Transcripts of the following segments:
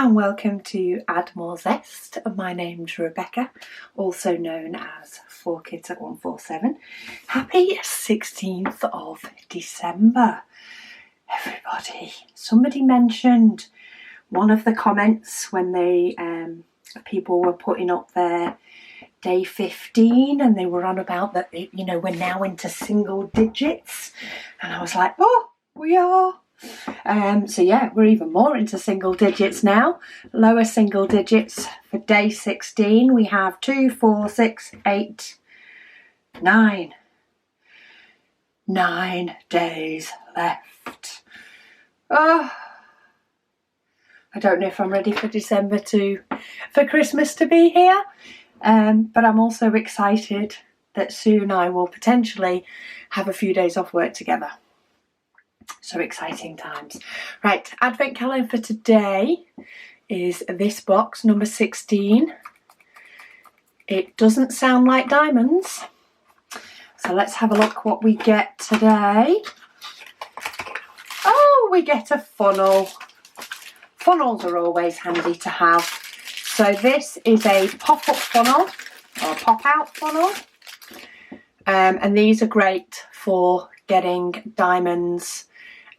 and welcome to Add More Zest. My name's Rebecca, also known as 4Kids at 147. Happy 16th of December, everybody. Somebody mentioned one of the comments when they people were putting up their day 15 and they were on about that, you know, we're now into single digits, and I was like, oh, we are. So yeah, we're even more into single digits now. Lower single digits for day 16. We have 2, 4, 6, 8, 9. 9 days left. Oh, I don't know if I'm ready for for Christmas to be here. But I'm also excited that soon I will potentially have a few days off work together. So exciting times. Right, Advent calendar for today is this box, number 16. It doesn't sound like diamonds. So let's have a look what we get today. Oh, we get a funnel. Funnels are always handy to have. So this is a pop-up funnel or pop-out funnel. And these are great for getting diamonds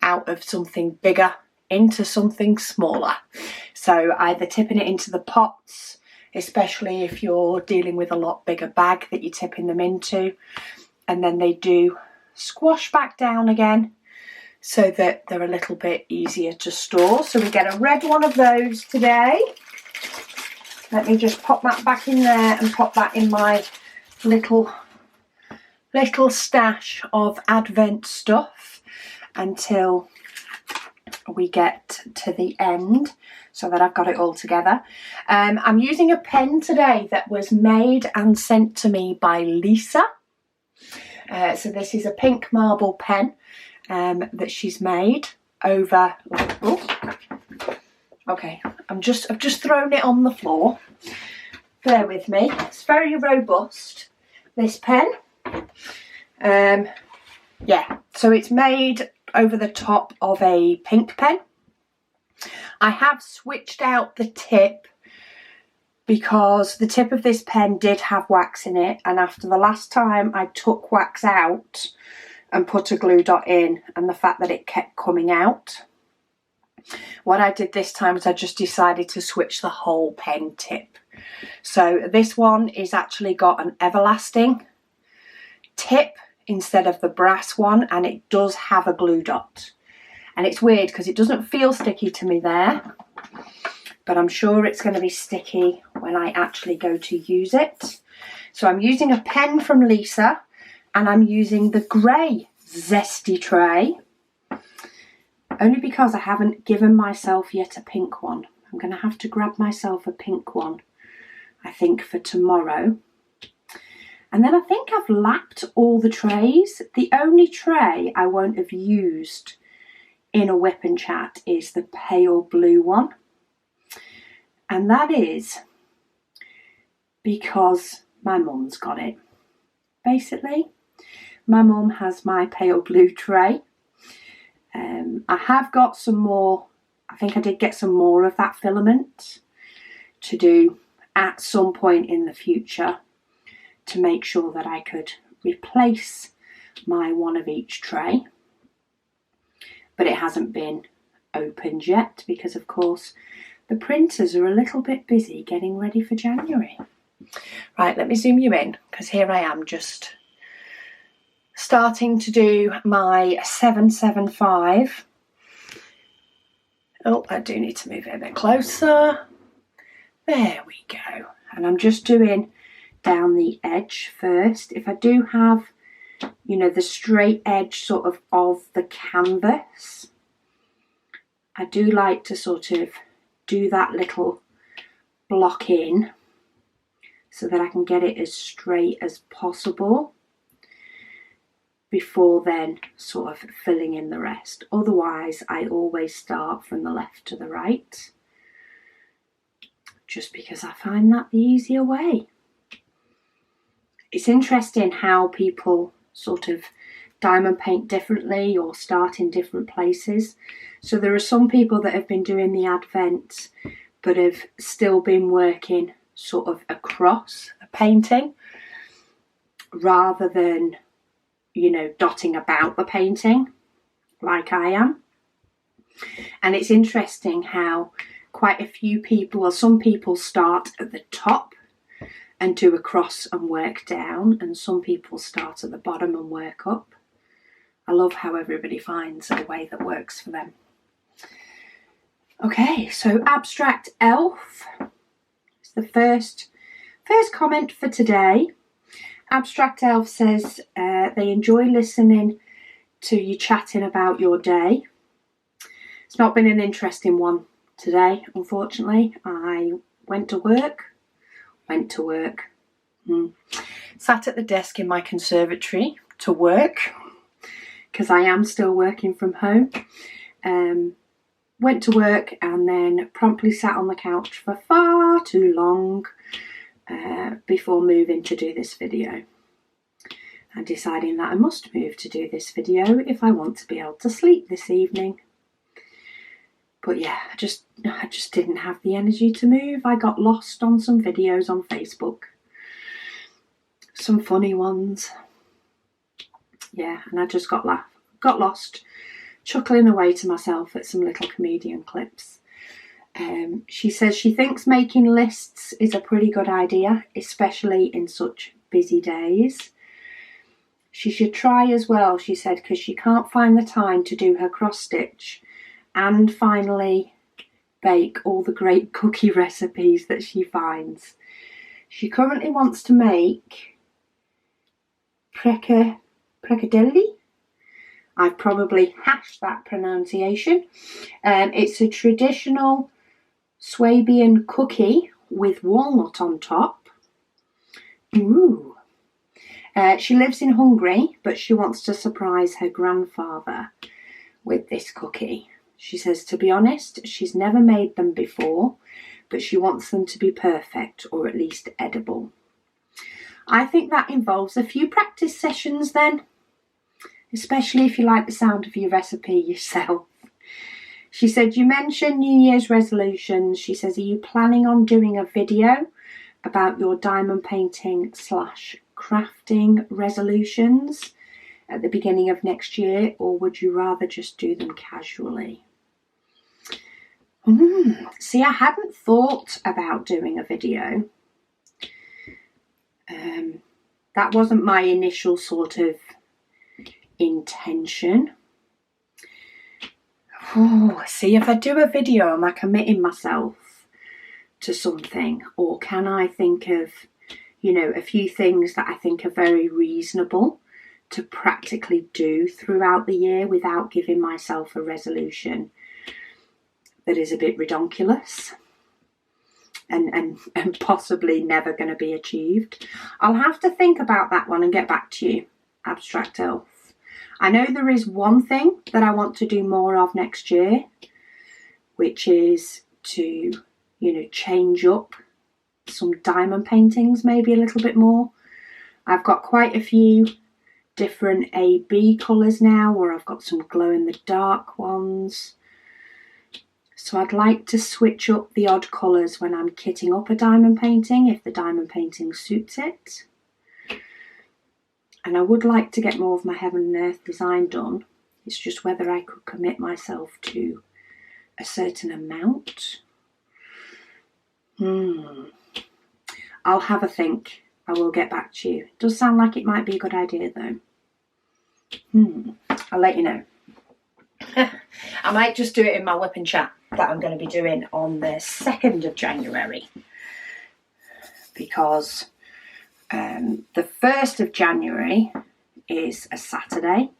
out of something bigger into something smaller. So either tipping it into the pots, especially if you're dealing with a lot bigger bag that you're tipping them into, and then they do squash back down again so that they're a little bit easier to store. So we get a red one of those today. Let me just pop that back in there and pop that in my little stash of Advent stuff until we get to the end so that I've got it all together. I'm using a pen today that was made and sent to me by Lisa. So this is a pink marble pen that she's made over, okay, I've just thrown it on the floor. Bear with me. It's very robust, this pen. Yeah, so it's made over the top of a pink pen. I have switched out the tip because the tip of this pen did have wax in it, and after the last time I took wax out and put a glue dot in, and the fact that it kept coming out, what I did this time is I just decided to switch the whole pen tip. So this one is actually got an everlasting tip instead of the brass one, and it does have a glue dot. And it's weird because it doesn't feel sticky to me there, but I'm sure it's going to be sticky when I actually go to use it. So I'm using a pen from Lisa, and I'm using the grey zesty tray, only because I haven't given myself yet a pink one. I'm going to have to grab myself a pink one, I think, for tomorrow. And then I think I've lapped all the trays. The only tray I won't have used in a whip and chat is the pale blue one. And that is because my mum's got it. Basically, my mum has my pale blue tray. I have got some more. I think I did get some more of that filament to do at some point in the future to make sure that I could replace my one of each tray. But it hasn't been opened yet because, of course, the printers are a little bit busy getting ready for January. Right, let me zoom you in because here I am just starting to do my 775. Oh, I do need to move it a bit closer. There we go. And I'm just doing down the edge first. If I do have, you know, the straight edge sort of the canvas, I do like to sort of do that little block in so that I can get it as straight as possible before then sort of filling in the rest. Otherwise, I always start from the left to the right, just because I find that the easier way. It's interesting how people sort of diamond paint differently or start in different places. So there are some people that have been doing the Advent but have still been working sort of across a painting rather than, you know, dotting about the painting like I am. And it's interesting how quite a few people, or some people, start at the top and do a cross and work down, and some people start at the bottom and work up. I love how everybody finds a way that works for them. Okay, so Abstract Elf is the first comment for today. Abstract Elf says they enjoy listening to you chatting about your day. It's not been an interesting one today, unfortunately. I went to work, sat at the desk in my conservatory to work, because I am still working from home. Went to work and then promptly sat on the couch for far too long before moving to do this video. And deciding that I must move to do this video if I want to be able to sleep this evening. But yeah, I just didn't have the energy to move. I got lost on some videos on Facebook. Some funny ones. Yeah, and I just got lost, chuckling away to myself at some little comedian clips. She says she thinks making lists is a pretty good idea, especially in such busy days. She should try as well, she said, because she can't find the time to do her cross stitch and finally bake all the great cookie recipes that she finds. She currently wants to make precadilli. I've probably hashed that pronunciation. It's a traditional Swabian cookie with walnut on top. Ooh. She lives in Hungary, but she wants to surprise her grandfather with this cookie. She says, to be honest, she's never made them before, but she wants them to be perfect, or at least edible. I think that involves a few practice sessions then, especially if you like the sound of your recipe yourself. She said, you mentioned New Year's resolutions. She says, are you planning on doing a video about your diamond painting / crafting resolutions at the beginning of next year, or would you rather just do them casually? See, I hadn't thought about doing a video. That wasn't my initial sort of intention. See, if I do a video, am I committing myself to something, or can I think of, you know, a few things that I think are very reasonable to practically do throughout the year without giving myself a resolution that is a bit redonkulous and possibly never going to be achieved? I'll have to think about that one and get back to you, Abstract Elf. I know there is one thing that I want to do more of next year, which is to, you know, change up some diamond paintings maybe a little bit more. I've got quite a few different AB colours now, or I've got some glow in the dark ones. So I'd like to switch up the odd colours when I'm kitting up a diamond painting, if the diamond painting suits it. And I would like to get more of my Heaven and Earth design done. It's just whether I could commit myself to a certain amount. I'll have a think. I will get back to you. It does sound like it might be a good idea though. I'll let you know. I might just do it in my whip and chat that I'm going to be doing on the 2nd of January. Because the 1st of January is a Saturday,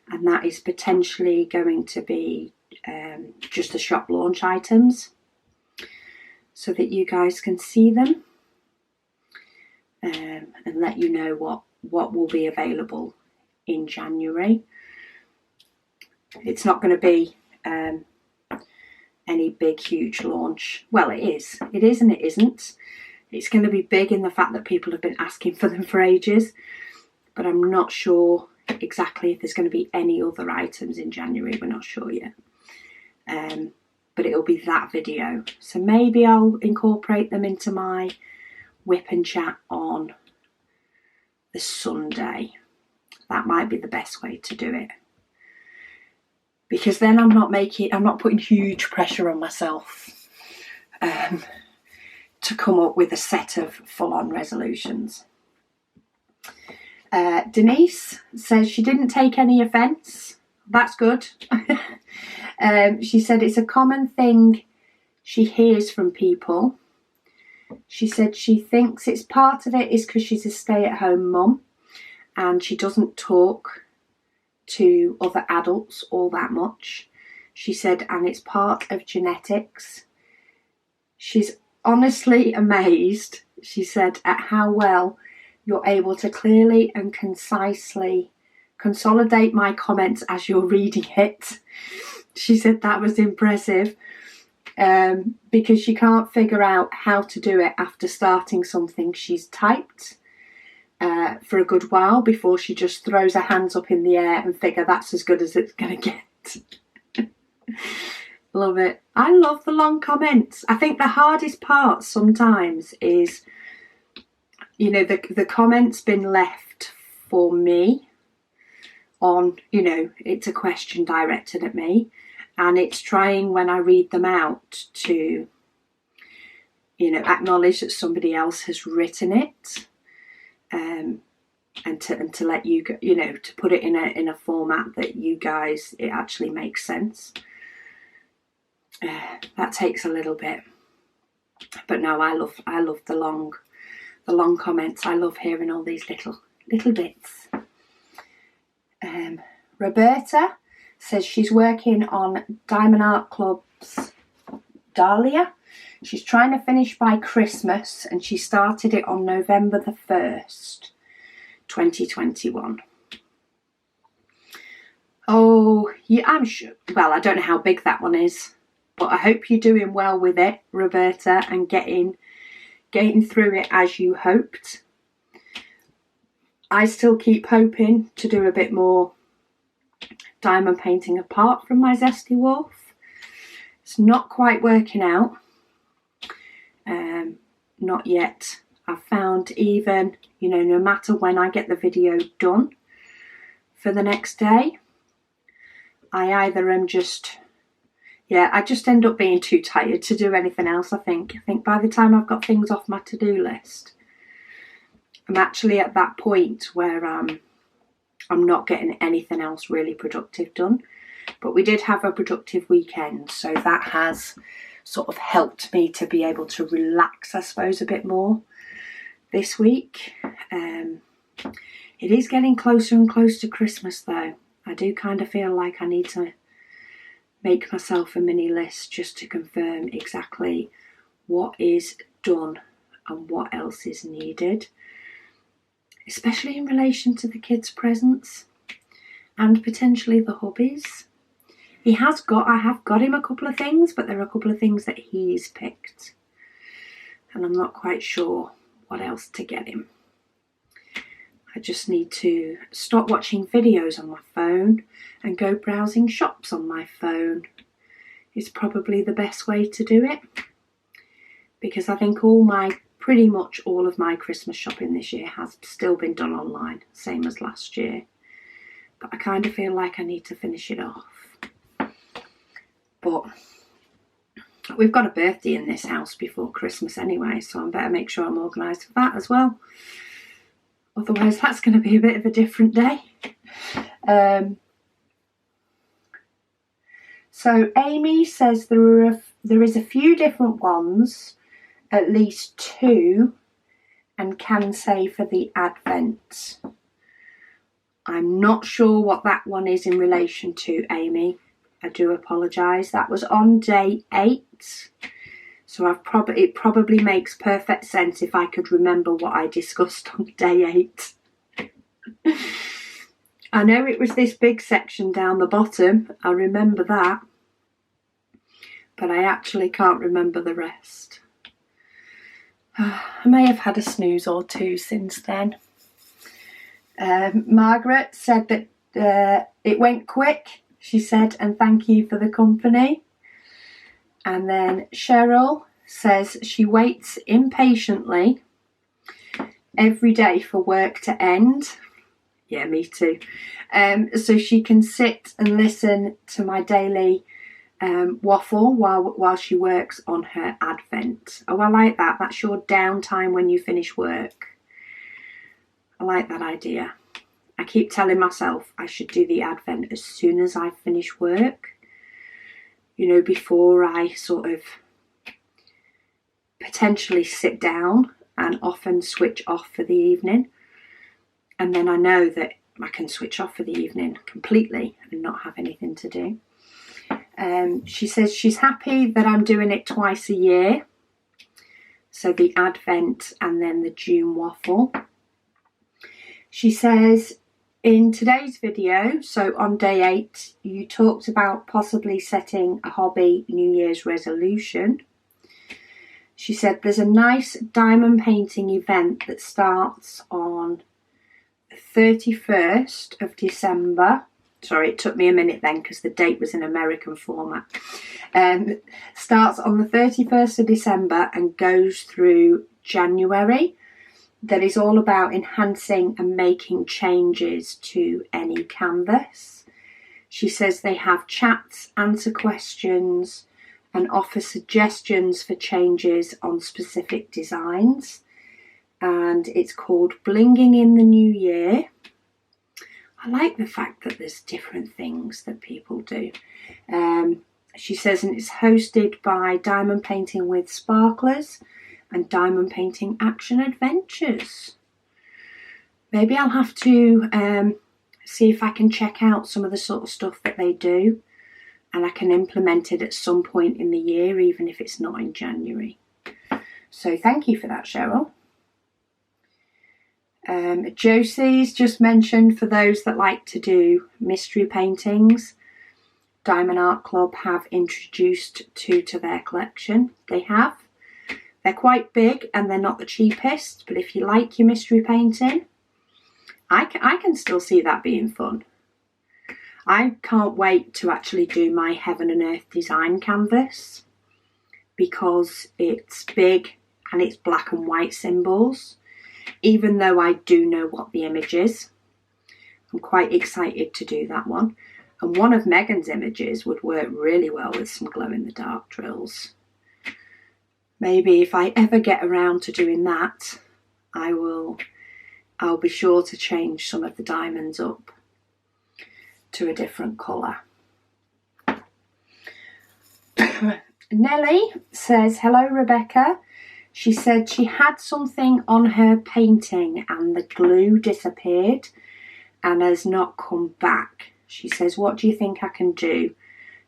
and that is potentially going to be just the shop launch items so that you guys can see them and let you know what will be available in January. It's not going to be any big huge launch. Well, it is and it isn't. It's going to be big in the fact that people have been asking for them for ages, but I'm not sure exactly if there's going to be any other items in January. We're not sure yet. but it'll be that video. So maybe I'll incorporate them into my whip and chat on the Sunday. That might be the best way to do it. Because then I'm not putting huge pressure on myself to come up with a set of full-on resolutions. Denise says she didn't take any offence. That's good. She said it's a common thing she hears from people. She said she thinks it's part of it is because she's a stay-at-home mum and she doesn't talk to other adults all that much. She said, and it's part of genetics. She's honestly amazed, she said, at how well you're able to clearly and concisely consolidate my comments as you're reading it. She said that was impressive because she can't figure out how to do it after starting something she's typed for a good while before she just throws her hands up in the air and figure that's as good as it's going to get. Love it. I love the long comments. I think the hardest part sometimes is, you know, the comments been left for me on, you know, it's a question directed at me, and it's trying when I read them out to, you know, acknowledge that somebody else has written it, and to let you, you know, to put it in a format that you guys, it actually makes sense. That takes a little bit, but no, I love the long comments. I love hearing all these little bits. Roberta says she's working on Diamond Art Club's Dahlia. She's trying to finish by Christmas and she started it on November the 1st, 2021. Oh, yeah, I'm sure. Well, I don't know how big that one is, but I hope you're doing well with it, Roberta, and getting through it as you hoped. I still keep hoping to do a bit more diamond painting apart from my Zesty Wolf. It's not quite working out. Not yet. I've found even, you know, no matter when I get the video done for the next day, I either am just, I just end up being too tired to do anything else, I think. I think by the time I've got things off my to-do list, I'm actually at that point where I'm not getting anything else really productive done. But we did have a productive weekend, so that has sort of helped me to be able to relax, I suppose, a bit more this week. It is getting closer and closer to Christmas, though. I do kind of feel like I need to make myself a mini list just to confirm exactly what is done and what else is needed, especially in relation to the kids' presents and potentially the hubbies. I have got him a couple of things, but there are a couple of things that he's picked, and I'm not quite sure what else to get him. I just need to stop watching videos on my phone and go browsing shops on my phone. Is probably the best way to do it, because I think pretty much all of my Christmas shopping this year has still been done online, same as last year. But I kind of feel like I need to finish it off. But we've got a birthday in this house before Christmas anyway, so I better make sure I'm organised for that as well. Otherwise, that's going to be a bit of a different day. So Amy says there is a few different ones, at least 2, and can say for the Advent. I'm not sure what that one is in relation to, Amy. I do apologise. That was on day 8. So it probably makes perfect sense if I could remember what I discussed on day 8. I know it was this big section down the bottom. I remember that. But I actually can't remember the rest. I may have had a snooze or two since then. Margaret said that it went quick, she said, and thank you for the company. And then Cheryl says she waits impatiently every day for work to end. Yeah, me too. So she can sit and listen to my daily waffle while she works on her Advent. Oh, I like that. That's your downtime when you finish work. I like that idea. I keep telling myself I should do the Advent as soon as I finish work. You know, before I sort of potentially sit down and often switch off for the evening. And then I know that I can switch off for the evening completely and not have anything to do. She says she's happy that I'm doing it twice a year. So the Advent and then the June waffle. She says in today's video, so on day 8, you talked about possibly setting a hobby New Year's resolution. She said there's a nice diamond painting event that starts on the 31st of December. Sorry, it took me a minute then because the date was in American format. Starts on the 31st of December and goes through January. That is all about enhancing and making changes to any canvas. She says they have chats, answer questions, and offer suggestions for changes on specific designs. And it's called Blinging in the New Year. I like the fact that there's different things that people do. She says, and it's hosted by Diamond Painting with Sparklers and Diamond Painting Action Adventures. Maybe I'll have to see if I can check out some of the sort of stuff that they do, and I can implement it at some point in the year, even if it's not in January. So thank you for that, Cheryl. Josie's just mentioned, for those that like to do mystery paintings, Diamond Art Club have introduced 2 to their collection. They have. They're quite big and they're not the cheapest, but if you like your mystery painting, I can still see that being fun. I can't wait to actually do my Heaven and Earth design canvas because it's big and it's black and white symbols. Even though I do know what the image is, I'm quite excited to do that one. And one of Megan's images would work really well with some glow-in-the-dark drills. Maybe if I ever get around to doing that, I'll be sure to change some of the diamonds up to a different colour. Nellie says, hello Rebecca. She said she had something on her painting and the glue disappeared and has not come back. She says, what do you think I can do?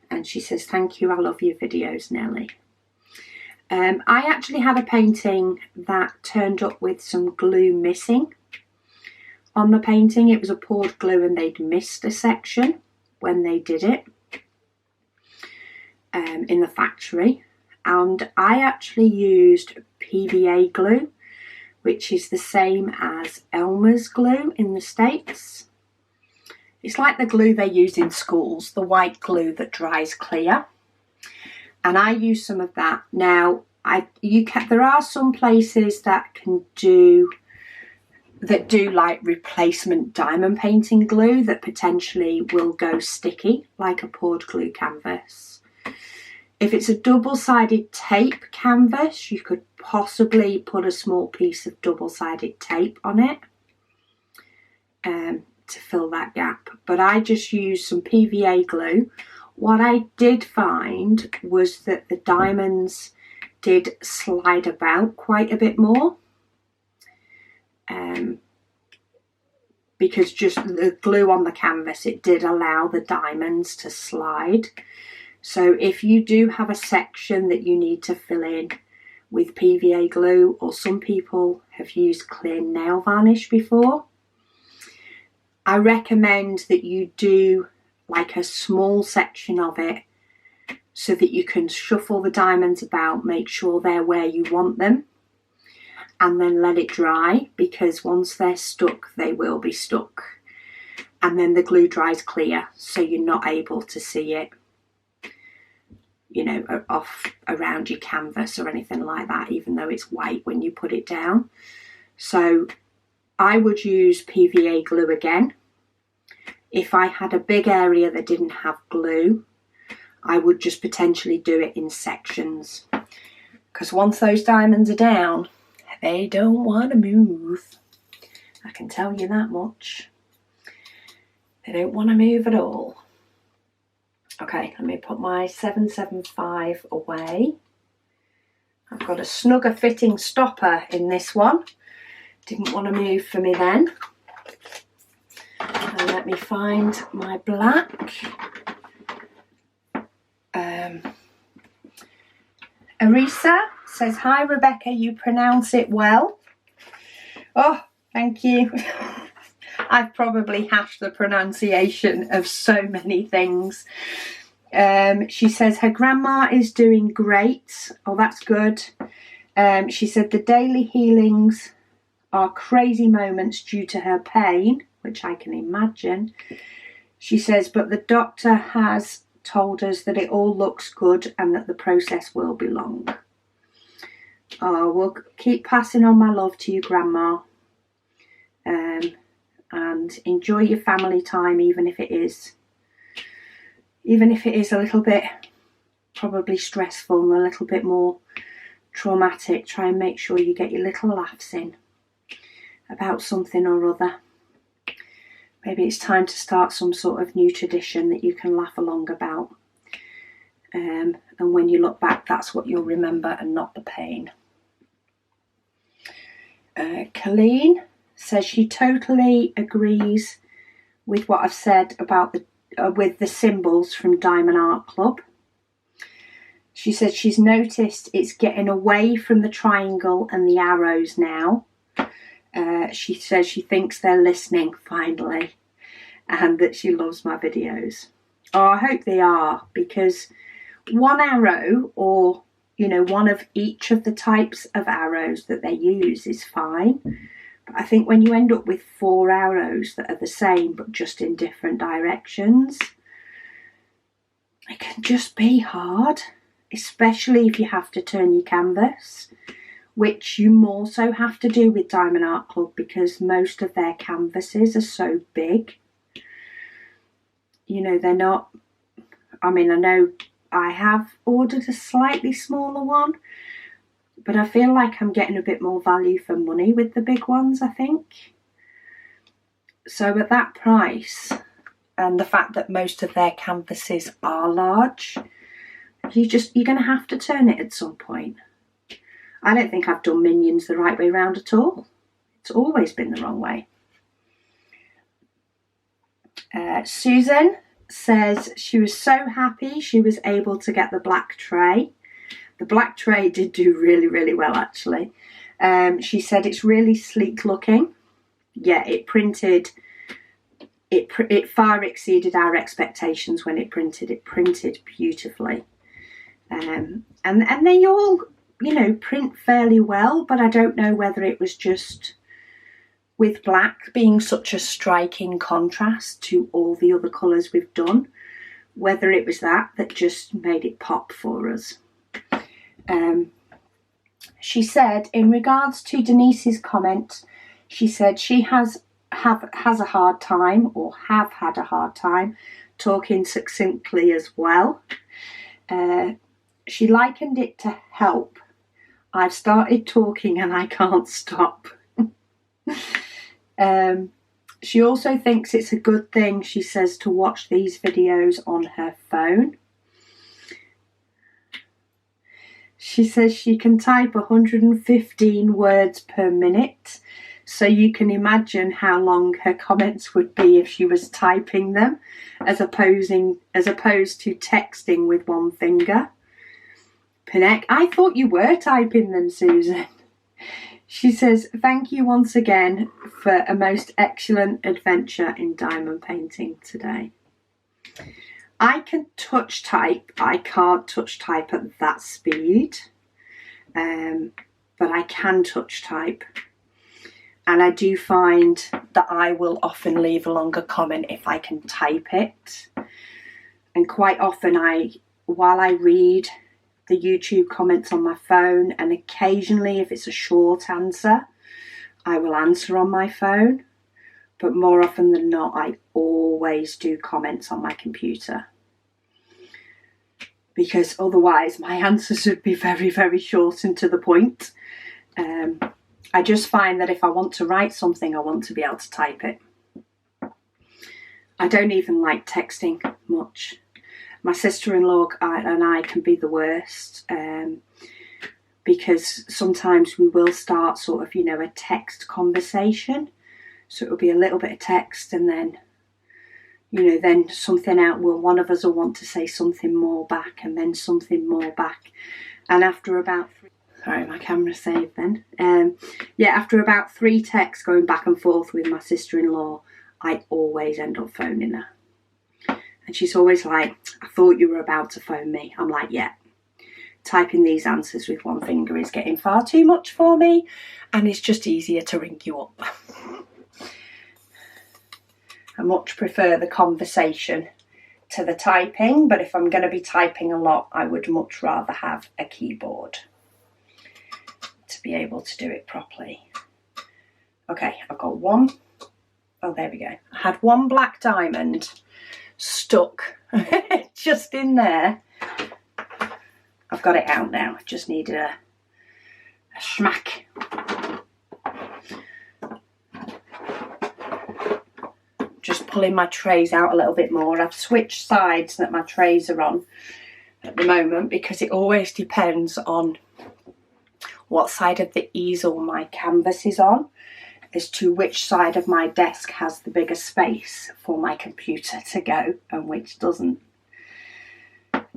And she says, thank you, I love your videos, Nellie. I actually had a painting that turned up with some glue missing on the painting. It was a poured glue and they'd missed a section when they did it in the factory. And I actually used PVA glue, which is the same as Elmer's glue in the States. It's like the glue they use in schools, the white glue that dries clear. And I use some of that. Now, there are some places that do like replacement diamond painting glue that potentially will go sticky, like a poured glue canvas. If it's a double-sided tape canvas, you could possibly put a small piece of double-sided tape on it to fill that gap. But I just used some PVA glue. What I did find was that the diamonds did slide about quite a bit more. Because just the glue on the canvas, it did allow the diamonds to slide. So if you do have a section that you need to fill in with PVA glue, or some people have used clear nail varnish before, I recommend that you do like a small section of it so that you can shuffle the diamonds about, make sure they're where you want them, and then let it dry, because once they're stuck, they will be stuck. And then the glue dries clear, so you're not able to see it. you know, off around your canvas or anything like that, even though it's white when you put it down. So I would use PVA glue again. If I had a big area that didn't have glue, I would just potentially do it in sections, because once those diamonds are down, they don't want to move. I can tell you that much. They don't want to move at all. Okay, let me put my 775 away. I've got a snugger fitting stopper in this one. Didn't want to move for me then. And let me find my black. Arisa says, hi Rebecca, you pronounce it well. Oh, thank you. I've probably hashed the pronunciation of so many things. She says her grandma is doing great. Oh, that's good. She said the daily healings are crazy moments due to her pain, which I can imagine. She says, but the doctor has told us that it all looks good and that the process will be long. Oh, we'll keep passing on my love to you, Grandma. And enjoy your family time, even if it is a little bit probably stressful and a little bit more traumatic. Try and make sure you get your little laughs in about something or other. Maybe it's time to start some sort of new tradition that you can laugh along about. And when you look back, that's what you'll remember and not the pain. Colleen says she totally agrees with what I've said about with the symbols from Diamond Art Club. She said she's noticed it's getting away from the triangle and the arrows now. She says she thinks they're listening finally, and that she loves my videos. Oh, I hope they are, because one arrow, or you know, one of each of the types of arrows that they use is fine. But I think when you end up with 4 arrows that are the same but just in different directions, it can just be hard, especially if you have to turn your canvas, which you more so have to do with Diamond Art Club because most of their canvases are so big. You know, they're not, I mean, I know I have ordered a slightly smaller one, but I feel like I'm getting a bit more value for money with the big ones, I think. So at that price, and the fact that most of their canvases are large, you're going to have to turn it at some point. I don't think I've done Minions the right way round at all. It's always been the wrong way. Susan says she was so happy she was able to get the black tray. The black tray did do really, really well, actually. She said it's really sleek looking. Yeah, it printed. It far exceeded our expectations when it printed. It printed beautifully. And they all, you know, print fairly well, but I don't know whether it was just with black being such a striking contrast to all the other colours we've done, whether it was that just made it pop for us. She said, in regards to Denise's comment, she said she has a hard time, or have had a hard time, talking succinctly as well. She likened it to help. I've started talking and I can't stop. She also thinks it's a good thing, she says, to watch these videos on her phone. She says she can type 115 words per minute, so you can imagine how long her comments would be if she was typing them, as opposed to texting with one finger. Pinek, I thought you were typing them, Susan. She says, thank you once again for a most excellent adventure in diamond painting today. I can touch type. I can't touch type at that speed, but I can touch type. And I do find that I will often leave a longer comment if I can type it. And quite often I while I read the YouTube comments on my phone, and occasionally if it's a short answer, I will answer on my phone. But more often than not, I always do comments on my computer, because otherwise my answers would be very, very short and to the point. I just find that if I want to write something, I want to be able to type it. I don't even like texting much. My sister-in-law and I can be the worst, because sometimes we will start sort of, a text conversation. So it'll be a little bit of text, and then, then something out. Well, one of us will want to say something more back, and then something more back. And after about sorry, my camera saved then. After about 3 texts going back and forth with my sister-in-law, I always end up phoning her. And she's always like, I thought you were about to phone me. I'm like, yeah. Typing these answers with one finger is getting far too much for me, and it's just easier to ring you up. I much prefer the conversation to the typing, but if I'm going to be typing a lot, I would much rather have a keyboard to be able to do it properly. Okay, I've got one. Oh, there we go. I had one black diamond stuck just in there. I've got it out now. I just needed a smack. Just pulling my trays out a little bit more. I've switched sides that my trays are on at the moment, because it always depends on what side of the easel my canvas is on as to which side of my desk has the biggest space for my computer to go and which doesn't.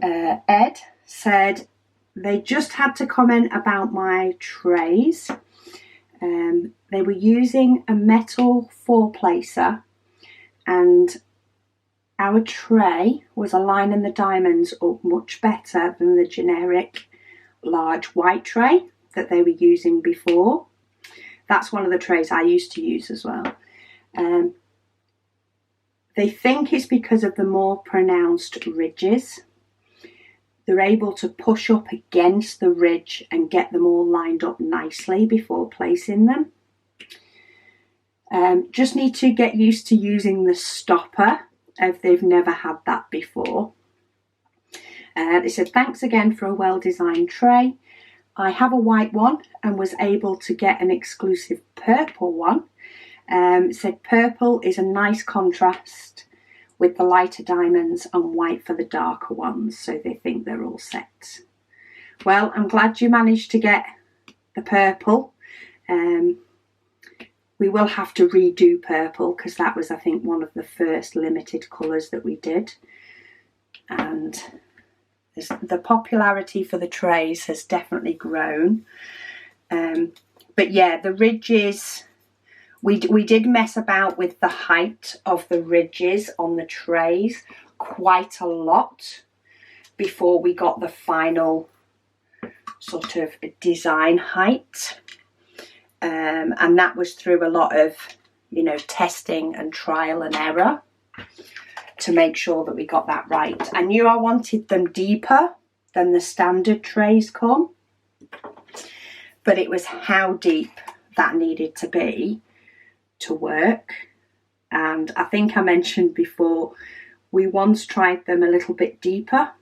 Ed said they just had to comment about my trays. They were using a metal 4-placer, and our tray was aligning the diamonds up much better than the generic large white tray that they were using before. That's one of the trays I used to use as well. They think it's because of the more pronounced ridges. They're able to push up against the ridge and get them all lined up nicely before placing them. Just need to get used to using the stopper if they've never had that before. They said, thanks again for a well-designed tray. I have a white one and was able to get an exclusive purple one. Said purple is a nice contrast with the lighter diamonds and white for the darker ones, so they think they're all set. Well, I'm glad you managed to get the purple. We will have to redo purple, because that was, I think, one of the first limited colours that we did. And the popularity for the trays has definitely grown. But yeah, the ridges, we did mess about with the height of the ridges on the trays quite a lot before we got the final sort of design height. And that was through a lot of, testing and trial and error to make sure that we got that right. I knew I wanted them deeper than the standard trays come, but it was how deep that needed to be to work. And I think I mentioned before, we once tried them a little bit deeper,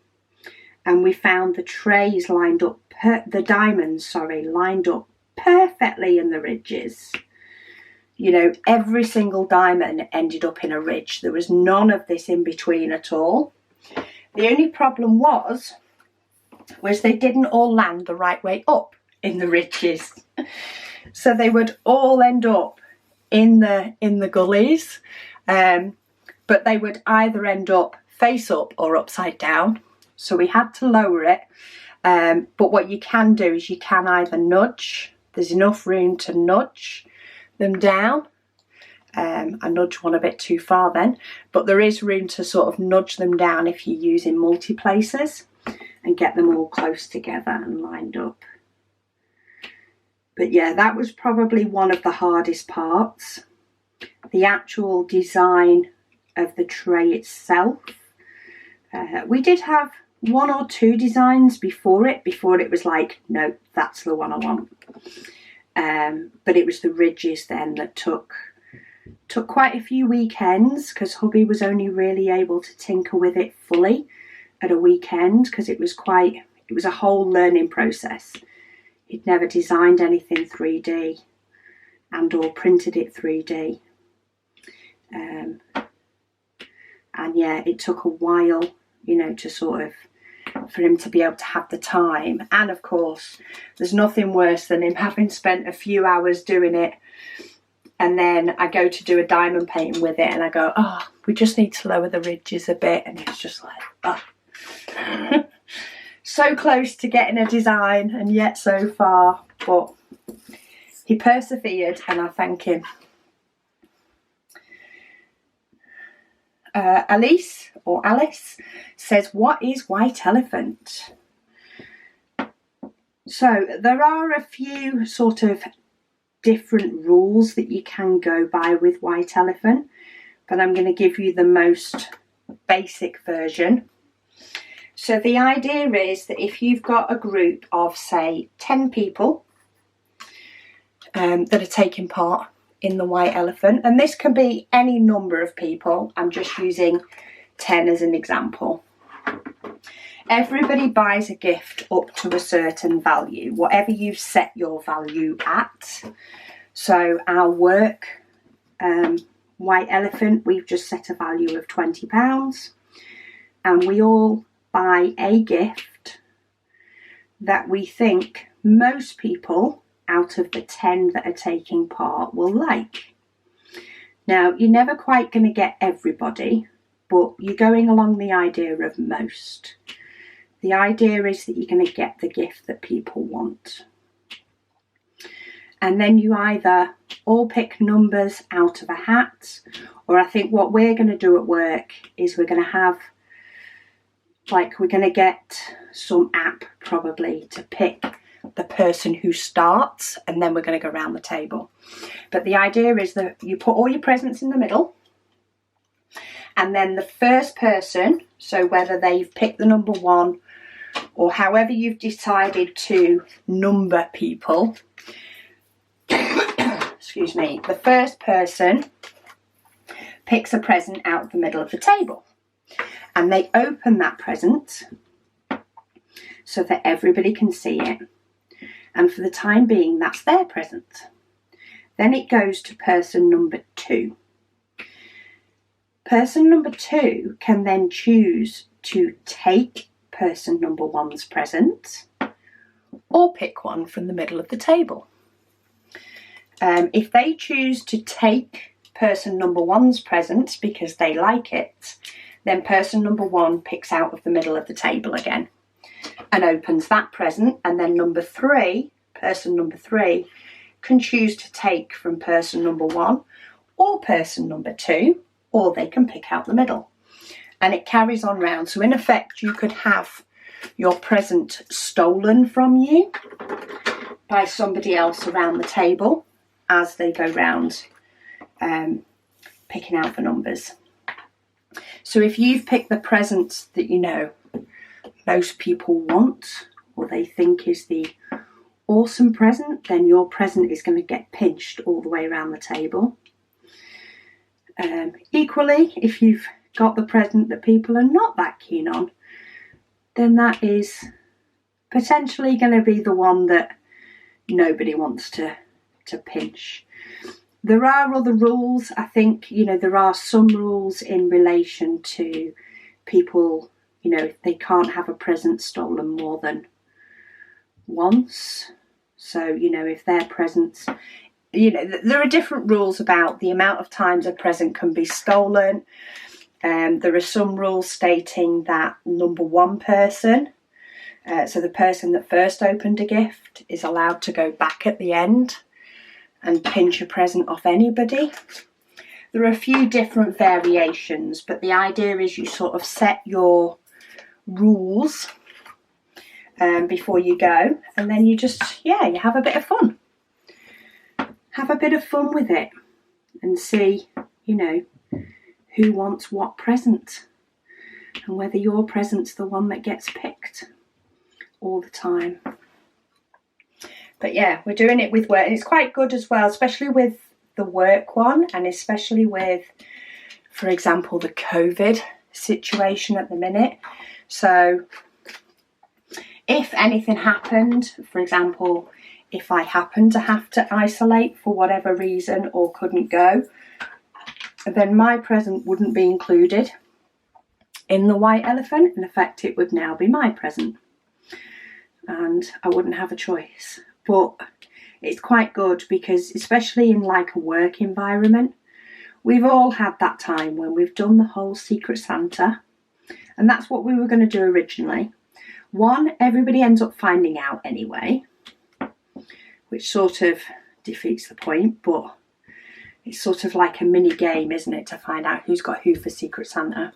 and we found the trays lined up, the diamonds lined up perfectly in the ridges. Every single diamond ended up in a ridge. There was none of this in between at all. The only problem was they didn't all land the right way up in the ridges. So they would all end up in the gullies, but they would either end up face up or upside down. So we had to lower it. But what you can do is you can either nudge. There's enough room to nudge them down. I nudge one a bit too far then, but there is room to sort of nudge them down if you're using multi-placers and get them all close together and lined up. But yeah, that was probably one of the hardest parts. The actual design of the tray itself. We did have one or two designs before it was like, no, that's the one I want. But it was the ridges then that took quite a few weekends, because hubby was only really able to tinker with it fully at a weekend, because it was a whole learning process. He'd never designed anything 3D and or printed it 3D. And yeah, it took a while, you know, to sort of, for him to be able to have the time. And of course, there's nothing worse than him having spent a few hours doing it, and then I go to do a diamond painting with it and I go, oh, we just need to lower the ridges a bit, and it's just like, oh. So close to getting a design and yet so far, but he persevered and I thank him. Alice says, what is white elephant? So there are a few sort of different rules that you can go by with white elephant, but I'm going to give you the most basic version. So the idea is that if you've got a group of, say, 10 people that are taking part in the white elephant, and this can be any number of people, I'm just using 10 as an example. Everybody buys a gift up to a certain value, whatever you've set your value at. So our work, white elephant, we've just set a value of £20, and we all buy a gift that we think most people out of the 10 that are taking part will like. Now, you're never quite going to get everybody, but you're going along the idea of most. The idea is that you're going to get the gift that people want. And then you either all pick numbers out of a hat, or I think what we're going to do at work is we're going to have, like, we're going to get some app probably to pick the person who starts, and then we're going to go around the table. But the idea is that you put all your presents in the middle, and then the first person, so whether they've picked the number 1 or however you've decided to number people, excuse me, the first person picks a present out of the middle of the table, and they open that present so that everybody can see it. And for the time being, that's their present. Then it goes to person number 2. Person number 2 can then choose to take person number 1's present or pick one from the middle of the table. If they choose to take person number 1's present because they like it, then person number 1 picks out of the middle of the table again and opens that present, and then person number 3 can choose to take from person number 1 or person number 2, or they can pick out the middle, and it carries on round. So in effect, you could have your present stolen from you by somebody else around the table as they go round picking out the numbers. So if you've picked the present that you know most people want, or they think is the awesome present, then your present is going to get pinched all the way around the table. Equally, if you've got the present that people are not that keen on, then that is potentially going to be the one that nobody wants to pinch. There are other rules. I think, you know, there are some rules in relation to people, you know, if they can't have a present stolen more than once. So, you know, if their presents, you know, there are different rules about the amount of times a present can be stolen. There are some rules stating that number 1 person, so the person that first opened a gift, is allowed to go back at the end and pinch a present off anybody. There are a few different variations, but the idea is you sort of set your rules before you go, and then you just, you have a bit of fun. Have a bit of fun with it and see, you know, who wants what present. and whether your present's the one that gets picked all the time. But yeah, we're doing it with work, and it's quite good as well, especially with the work one, and especially with, for example, the COVID situation at the minute. So if anything happened, for example, if I happened to have to isolate for whatever reason or couldn't go, then my present wouldn't be included in the white elephant. In effect, it would now be my present, and I wouldn't have a choice. But it's quite good because, especially in like a work environment, we've all had that time when we've done the whole Secret Santa, and that's what we were going to do originally. One, everybody ends up finding out anyway, which sort of defeats the point, but it's sort of like a mini game, isn't it, to find out who's got who for Secret Santa.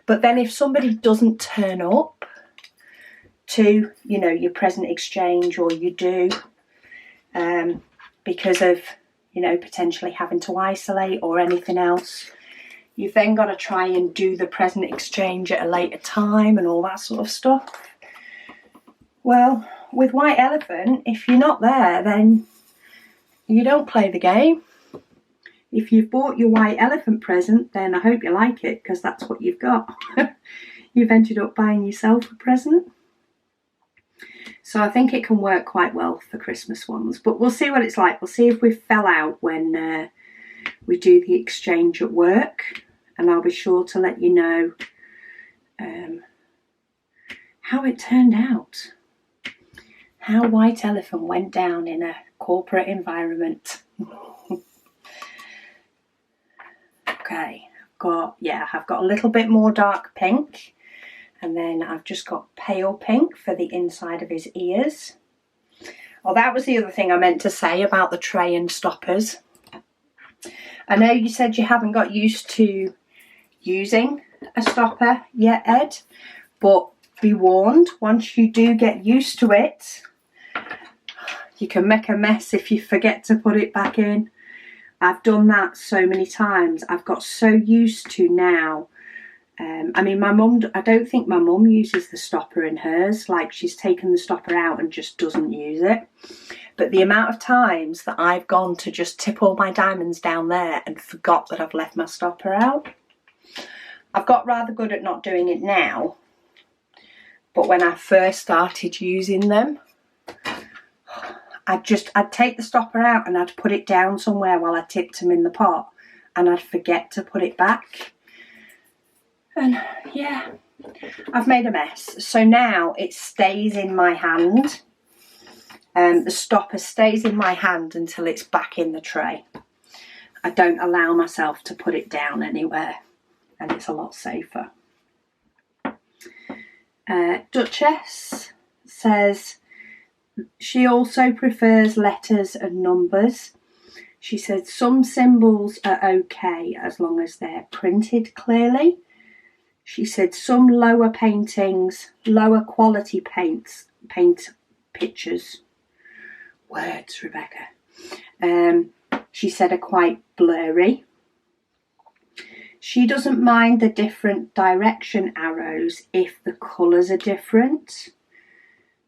But then if somebody doesn't turn up to, you know, your present exchange, or you do, because of, you know, potentially having to isolate or anything else, you've then got to try and do the present exchange at a later time and all that sort of stuff. Well, with White Elephant, if you're not there, then you don't play the game. If you've bought your White Elephant present, then I hope you like it, because that's what you've got. You've ended up buying yourself a present. So I think it can work quite well for Christmas ones, but we'll see what it's like. We'll see if we fell out when we do the exchange at work, and I'll be sure to let you know how it turned out. How White Elephant went down in a corporate environment. Okay, I've got a little bit more dark pink, and then I've just got pale pink for the inside of his ears. Oh, that was the other thing I meant to say about the tray and stoppers. I know you said you haven't got used to using a stopper yet, Ed, but be warned, once you do get used to it, you can make a mess if you forget to put it back in. I've done that so many times. I've got so used to now. I mean, I don't think my mum uses the stopper in hers. Like, she's taken the stopper out and just doesn't use it. But the amount of times that I've gone to just tip all my diamonds down there and forgot that I've left my stopper out. I've got rather good at not doing it now. But when I first started using them, I'd take the stopper out and I'd put it down somewhere while I tipped them in the pot, and I'd forget to put it back. And yeah, I've made a mess. So now it stays in my hand. The stopper stays in my hand until it's back in the tray. I don't allow myself to put it down anywhere, and it's a lot safer. Duchess says she also prefers letters and numbers. She said some symbols are okay as long as they're printed clearly. She said some lower paintings, lower quality paint pictures, words, Rebecca, she said are quite blurry. She doesn't mind the different direction arrows if the colours are different.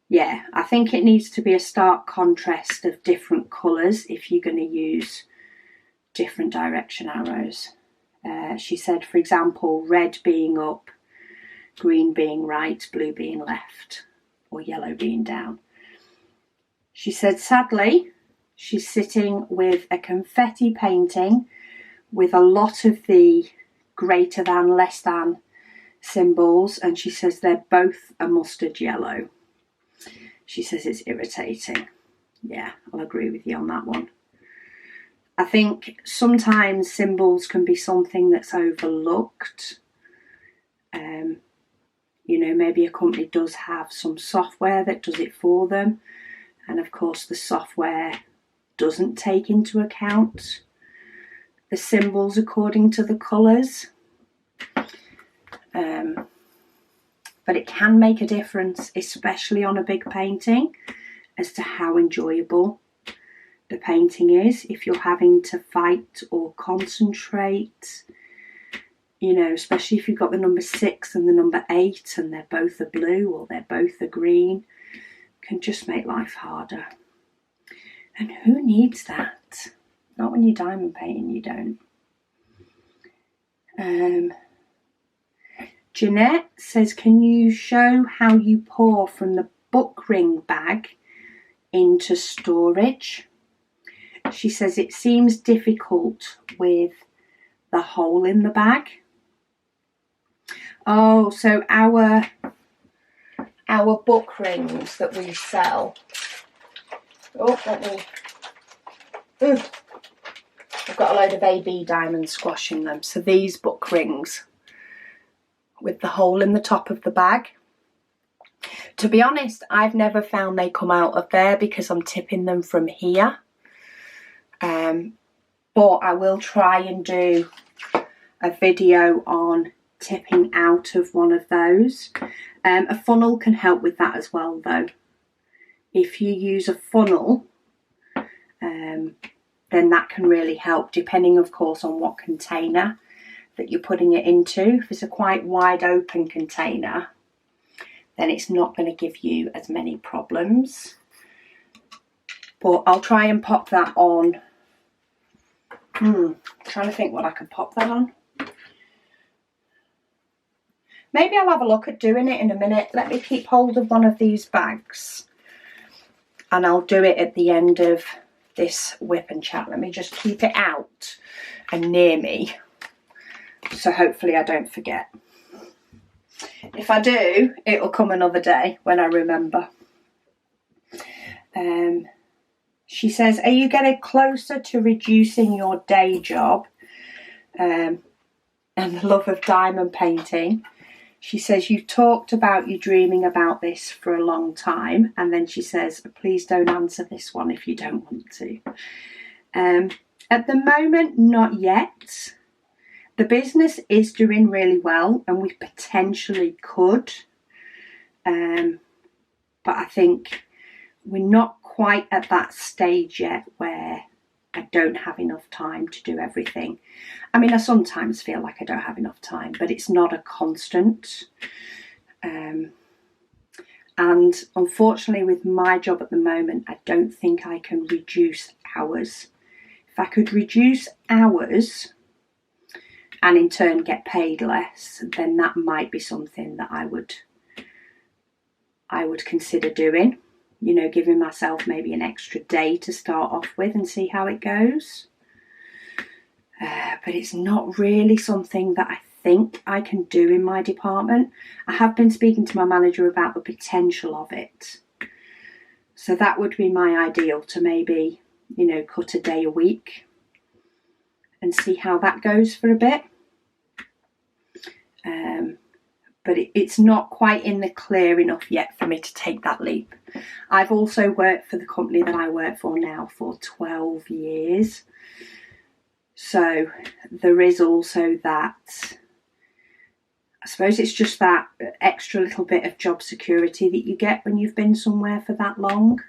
Yeah, I think it needs to be a stark contrast of different colours if you're going to use different direction arrows. She said, for example, red being up, green being right, blue being left, or yellow being down. She said, sadly, she's sitting with a confetti painting with a lot of the greater than, less than symbols, and she says they're both a mustard yellow. She says it's irritating. Yeah, I'll agree with you on that one. I think sometimes symbols can be something that's overlooked. You know, maybe a company does have some software that does it for them, and of course the software doesn't take into account the symbols according to the colours. But it can make a difference, especially on a big painting, as to how enjoyable the painting is. If you're having to fight or concentrate, you know, especially if you've got the number 6 and the number 8 and they're both a blue or they're both a green, can just make life harder. And who needs that? Not when you're diamond painting, you don't. Jeanette says, can you show how you pour from the book ring bag into storage? She says it seems difficult with the hole in the bag. Oh, so our book rings that we sell. Oh, I've got a load of AB diamonds squashing them. So these book rings with the hole in the top of the bag. To be honest, I've never found they come out of there because I'm tipping them from here. But I will try and do a video on tipping out of one of those. A funnel can help with that as well though. If you use a funnel, then that can really help, depending of course on what container that you're putting it into. If it's a quite wide open container, then it's not going to give you as many problems. But I'll try and pop that on. Trying to think what I could pop that on. Maybe I'll have a look at doing it in a minute. Let me keep hold of one of these bags and I'll do it at the end of this whip and chat. Let me just keep it out and near me, so hopefully I don't forget. If I do, it'll come another day when I remember. She says, are you getting closer to reducing your day job and the love of diamond painting? She says, you've talked about you dreaming about this for a long time. And then she says, please don't answer this one if you don't want to. At the moment, not yet. The business is doing really well and we potentially could. But I think we're not quite at that stage yet where I don't have enough time to do everything. I mean, I sometimes feel like I don't have enough time, but it's not a constant. And unfortunately with my job at the moment, I don't think I can reduce hours. If I could reduce hours and in turn get paid less, then that might be something that I would consider doing. You know, giving myself maybe an extra day to start off with and see how it goes. But it's not really something that I think I can do in my department. I have been speaking to my manager about the potential of it. So that would be my ideal, to maybe, you know, cut a day a week and see how that goes for a bit. But it's not quite in the clear enough yet for me to take that leap. I've also worked for the company that I work for now for 12 years. So there is also that, I suppose it's just that extra little bit of job security that you get when you've been somewhere for that long.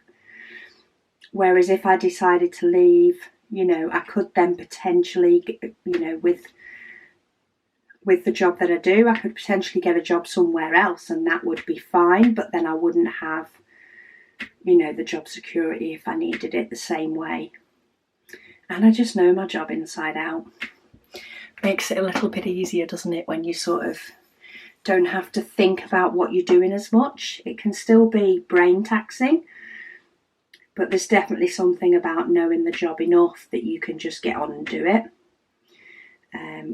Whereas if I decided to leave, you know, I could then potentially, you know, with the job that I do, I could potentially get a job somewhere else and that would be fine, but then I wouldn't have, you know, the job security if I needed it the same way. And I just know my job inside out. Makes it a little bit easier, doesn't it, when you sort of don't have to think about what you're doing as much. It can still be brain taxing, but there's definitely something about knowing the job enough that you can just get on and do it.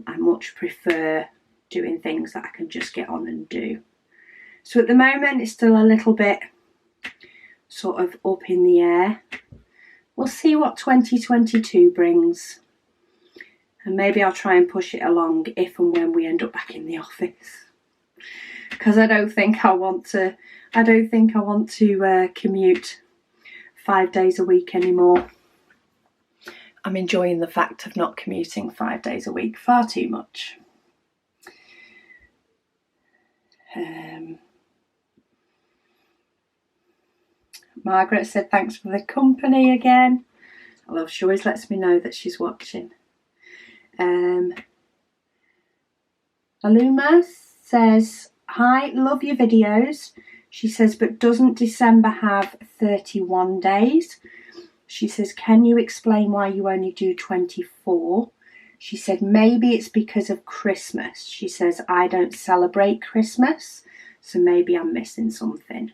I much prefer doing things that I can just get on and do. So at the moment it's still a little bit sort of up in the air. We'll see what 2022 brings. And maybe I'll try and push it along if and when we end up back in the office. Because I don't think I want to commute 5 days a week anymore. I'm enjoying the fact of not commuting 5 days a week far too much. Margaret said thanks for the company again. I love, she always lets me know that she's watching. Aluma says, hi, love your videos. She says, but doesn't December have 31 days? She says, can you explain why you only do 24? She said, maybe it's because of Christmas. She says, I don't celebrate Christmas, so maybe I'm missing something.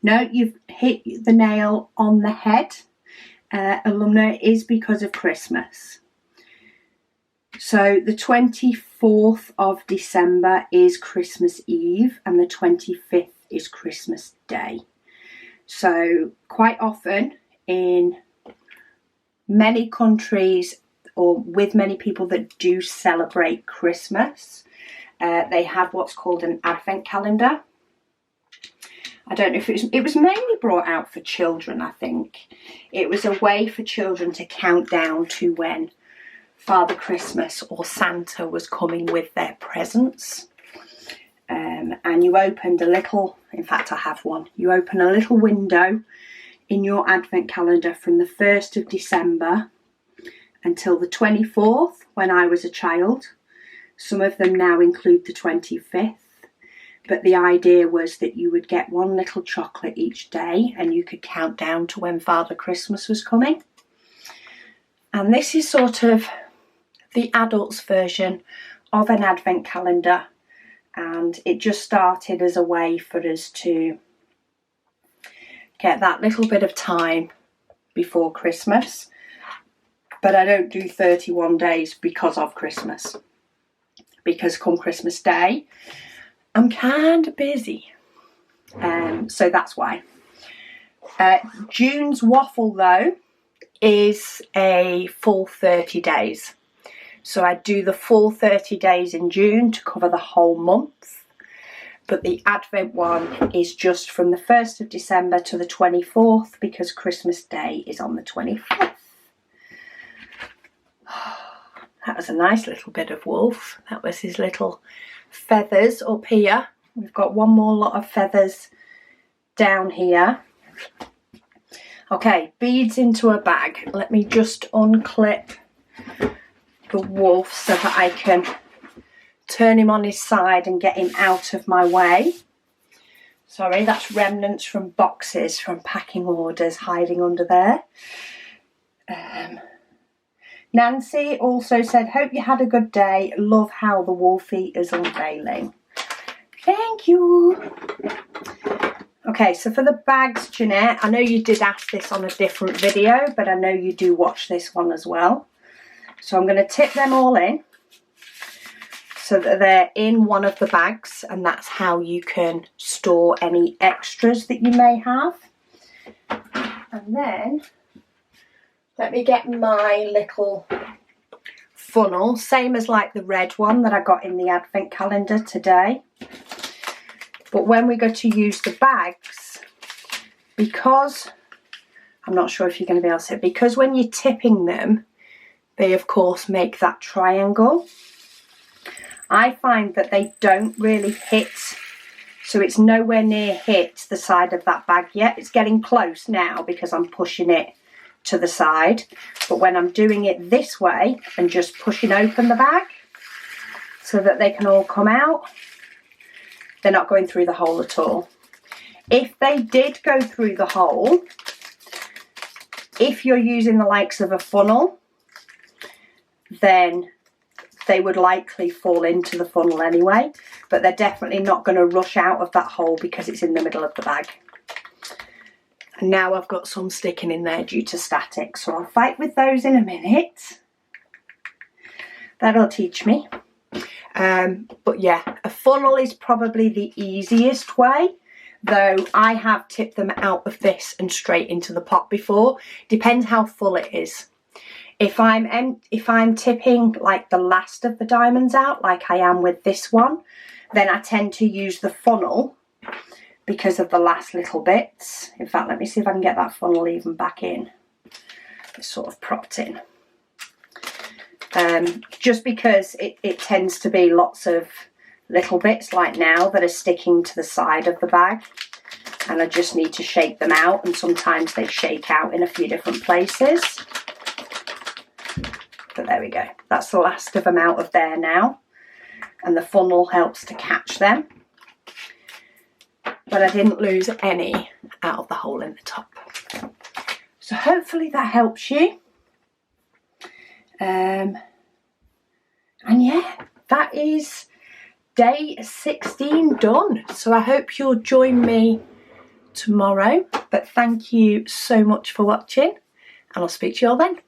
No, you've hit the nail on the head. Alumna, is because of Christmas. So the 24th of December is Christmas Eve and the 25th is Christmas Day. So quite often in many countries, or with many people that do celebrate Christmas, they have what's called an advent calendar. I don't know if it was mainly brought out for children, I think. It was a way for children to count down to when Father Christmas or Santa was coming with their presents. And you opened a little, in fact I have one, you open a little window in your advent calendar from the 1st of December until the 24th when I was a child. Some of them now include the 25th. But the idea was that you would get one little chocolate each day and you could count down to when Father Christmas was coming. And this is sort of the adults' version of an advent calendar. And it just started as a way for us to get that little bit of time before Christmas. But I don't do 31 days because of Christmas. Because come Christmas Day, I'm kind of busy, so that's why. June's waffle, though, is a full 30 days. So I do the full 30 days in June to cover the whole month. But the Advent one is just from the 1st of December to the 24th because Christmas Day is on the 25th. That was a nice little bit of wolf. That was his little feathers up here. We've got one more lot of feathers down here. Okay, beads into a bag. Let me just unclip the wolf so that I can turn him on his side and get him out of my way. Sorry, that's remnants from boxes from packing orders hiding under there. Nancy also said, hope you had a good day. Love how the Wolfie is unveiling. Thank you. Okay, so for the bags, Jeanette, I know you did ask this on a different video, but I know you do watch this one as well. So I'm going to tip them all in so that they're in one of the bags, and that's how you can store any extras that you may have. And then let me get my little funnel, same as like the red one that I got in the advent calendar today. But when we go to use the bags, because, I'm not sure if you're going to be able to see it, because when you're tipping them, they of course make that triangle. I find that they don't really hit, so it's nowhere near hit the side of that bag yet. It's getting close now because I'm pushing it to the side, but when I'm doing it this way and just pushing open the bag so that they can all come out, they're not going through the hole at all. If they did go through the hole, if you're using the likes of a funnel, then they would likely fall into the funnel anyway, but they're definitely not going to rush out of that hole because it's in the middle of the bag. And now I've got some sticking in there due to static, so I'll fight with those in a minute. That'll teach me. But yeah, a funnel is probably the easiest way, though I have tipped them out of this and straight into the pot before. Depends how full it is. If I'm tipping like the last of the diamonds out, like I am with this one, then I tend to use the funnel because of the last little bits. In fact, let me see if I can get that funnel even back in. It's sort of propped in. Just because it tends to be lots of little bits like now that are sticking to the side of the bag, and I just need to shake them out, and sometimes they shake out in a few different places. But there we go. That's the last of them out of there now. and the funnel helps to catch them. But I didn't lose any out of the hole in the top. So hopefully that helps you. And yeah, that is day 16 done. So I hope you'll join me tomorrow. But thank you so much for watching, and I'll speak to you all then.